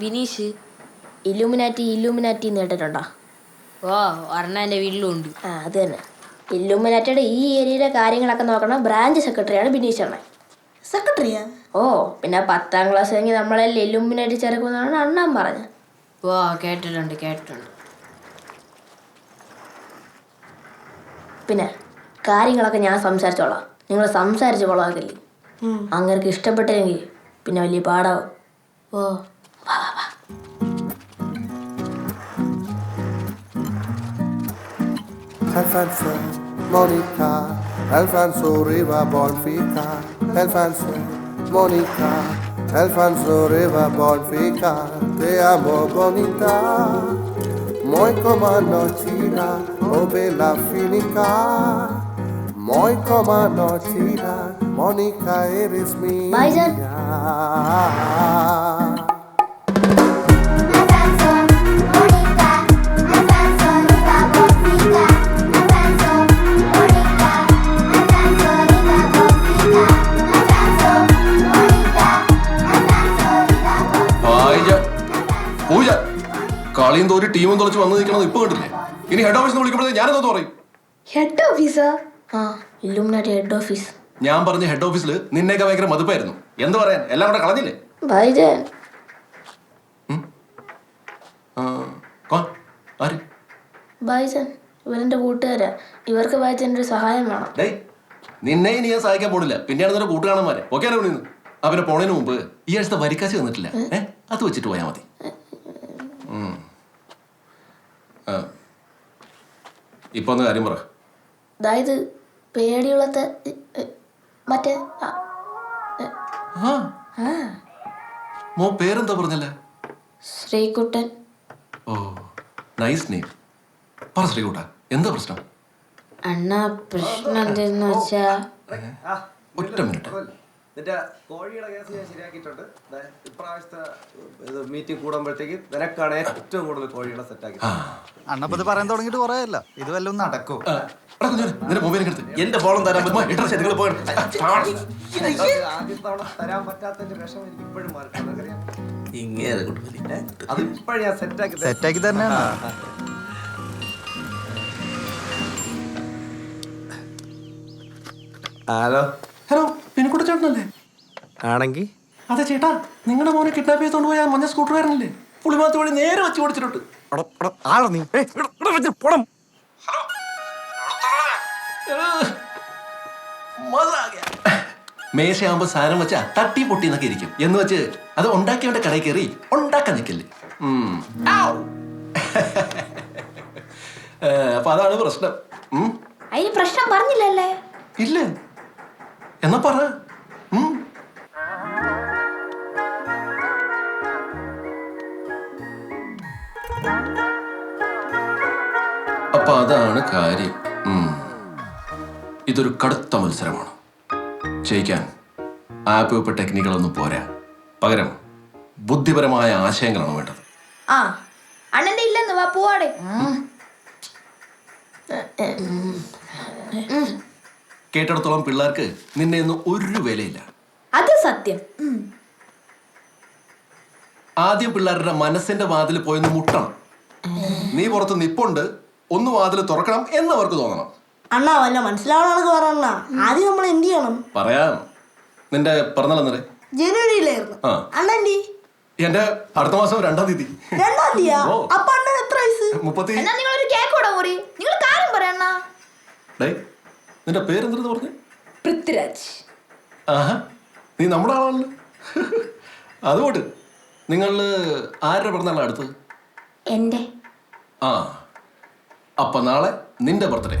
Bineesh Illuminati കേട്ടിട്ടുണ്ടോ? ഓ ഒരെണ്ണം എൻ്റെ വീട്ടിലും ഉണ്ട്. അത് തന്നെ. ഇല്ലുമിനാറ്റിയുടെ ഈ ഏരിയയിലെ കാര്യങ്ങളൊക്കെ നോക്കണം ബ്രാഞ്ച് സെക്രട്ടറിയാണ് ബിനീഷ് അണ്ണൻ. സെക്രട്ടറിയാ? ഓ പിന്നെ 10ാം ക്ലാസ് കഴിഞ്ഞ് നമ്മളെല്ലാം ഇല്ലുമിനാറ്റി ചേർക്കുമെന്നാണ് അണ്ണൻ പറഞ്ഞത്. ഓ കേട്ടിട്ടുണ്ട്. പിന്നെ കാര്യങ്ങളൊക്കെ ഞാൻ സംസാരിച്ചോളാം, നിങ്ങൾ സംസാരിച്ച് കൊള്ളാക്കില്ലേ. അങ്ങനെ ഇഷ്ടപ്പെട്ടില്ലെങ്കിൽ പിന്നെ വലിയ പാടാവും. ഓ വാ. Alfonso, Monica, Alfonso Riva Bonfica, Alfonso, Monica, Alfonso Riva Bonfica, te amo bonita, muy como nochira, oh bella finica, muy como nochira, Monica eres mía. Bye, പൂജ കളിയും തോരി ടീമും തുളച്ച് വന്നു നിൽക്കണത് ഇപ്പൊ കണ്ടില്ലേ? ഇനി ഹെഡ് ഓഫീസിൽ വിളിക്കുമ്പോഴേ ഞാനെന്തോ പറയും? ഹെഡ് ഓഫീസാ? Illuminati head office. ഞാൻ പറഞ്ഞ ഹെഡ് ഓഫീസിൽ നിന്നേക്ക് ഭയങ്കര മതിപ്പായിരുന്നു. എന്ത് പറയാൻ, എല്ലാം കൂടെ കളഞ്ഞില്ലേ? ഭായിജൻ ഭായിജൻ ഇവരെന്റെ കൂട്ടുകാരാ. ഇവർക്ക് ഭായിജന്റെ ഒരു സഹായം വേണം. നിന്നെ ഇനി ഞാൻ സഹായിക്കാൻ പോണില്ല. പിന്നെയാണ് നിന്റെ കൂട്ടുകാരന്മാരെ ഓക്കെ ആണ് വിളിക്കുന്നത്. അവരെ പോണതിന് മുമ്പ് ഈ ആഴ്ചത്തെ വരിക്കാശ് തന്നിട്ടില്ല, അത് വെച്ചിട്ട് പോയാൽ മതി. ഇപ്പൊ ഒന്ന് കാര്യം പറ. അതായത് പേടിയുള്ളത്തെ മറ്റേ മോ പേരെന്താ പറഞ്ഞല്ലേ? ശ്രീകുട്ടൻ. ഓ നൈസ് നെയിം. പറ ശ്രീകുട്ട, എന്താ പ്രശ്നം? അണ്ണാ പ്രശ്നം എന്തെന്ന് വെച്ചാ, ഒറ്റ മിനിറ്റ്. കോഴിയുടെ കേസ് ഞാൻ ശരിയാക്കിയിട്ടുണ്ട്. ഇപ്രാവശ്യത്തെ മീറ്റിംഗ് കൂടുമ്പോഴത്തേക്ക് നിനക്കാണ് ഏറ്റവും കൂടുതൽ കോഴികളെ സെറ്റാക്കി. അണ്ണപ്പത് പറയാൻ തുടങ്ങിട്ട് കുറയല്ല. ഇത് വല്ലതും നടക്കോ? എന്റെ ഫോണും തരാൻ പറ്റുമോ? ആദ്യ തവണ തരാൻ പറ്റാത്തതിന്റെ വിഷമം എനിക്ക് ഇപ്പോഴും മാറിക്കറിയാം. അത് ഇപ്പോഴും ഞാൻ സെറ്റാക്കി തന്നെയാണ്. ഹലോ പിന്നെക്കൂടെ ചേട്ടനല്ലേ? ആണെങ്കി അതെ ചേട്ടാ, നിങ്ങളുടെ മോനെ കിഡ്നാപ്പ് ചെയ്തോണ്ട് പോയാൽ മഞ്ഞ സ്കൂട്ടർ വരണില്ലേ? പുളിമാത്ത് വഴി നേരെ വെച്ച് ഓടിച്ചിട്ടുണ്ട്. മേശയാകുമ്പോ സാധനം വെച്ചാ തട്ടി പൊട്ടി എന്നൊക്കെ ഇരിക്കും എന്ന് വെച്ച് അത് ഉണ്ടാക്കിയവന്റെ കടയിൽ കയറി ഉണ്ടാക്കാൻ നിൽക്കില്ലേ. അപ്പൊ അതാണ് പ്രശ്നം. അതിന് പ്രശ്നം പറഞ്ഞില്ലല്ലേ? ഇല്ല എന്നാ പറ. അപ്പൊ അതാണ് കാര്യം. ഇതൊരു കടുത്ത മത്സരമാണ്. ജയിക്കാൻ ആപ്പ് ടെക്നിക്കുകളൊന്നും പോരാ. പകരം ബുദ്ധിപരമായ ആശയങ്ങളാണ് വേണ്ടത്. അണ്ണന്റെ ഇല്ലെന്ന് വാ പോവാടെ. കേട്ടിടത്തോളം പിള്ളേർക്ക് നിന്നെ ഒന്നും ഒരു വിലയില്ല. അത് സത്യം. ആദ്യം പിള്ളേരുടെ മനസ്സിന്റെ വാതിൽ പോയെന്ന് മുട്ടണം. നീ പുറത്ത് നിപ്പുണ്ട്, ഒന്ന് വാതിൽ തുറക്കണം എന്നവർക്ക് തോന്നണം. അണ്ണാ വല്ല മനസ്സിലാവണമെന്ന് പറയണ. ആദ്യം നമ്മൾ എന്ത് ചെയ്യണം? പറയാം. നിന്റെ പിറന്നാളെന്നേ? ജനുവരിയിലായിരുന്നു. അണ്ണന്റെ എന്റെ അടുത്ത മാസം 2-ാം തീയതി. 2-ാം തീയതിയാ? അപ്പൊ അണ്ണൻ എത്ര വയസ്സ്? 30. നിങ്ങളൊരു കേക്ക് കൂടെ കൂടി. നിങ്ങൾ കാര്യം പറയണ. നിന്റെ പേരെന്തെന്ന് പറഞ്ഞു? പൃഥ്വിരാജ്. നീ നമ്മുടെ ആളാണല്ലോ. അതുകൊണ്ട് നിങ്ങള് ആരുടെ പിറന്നാളാണ് അടുത്ത്? എന്റെ. അപ്പൊ നാളെ നിന്റെ ബർത്ത്ഡേ.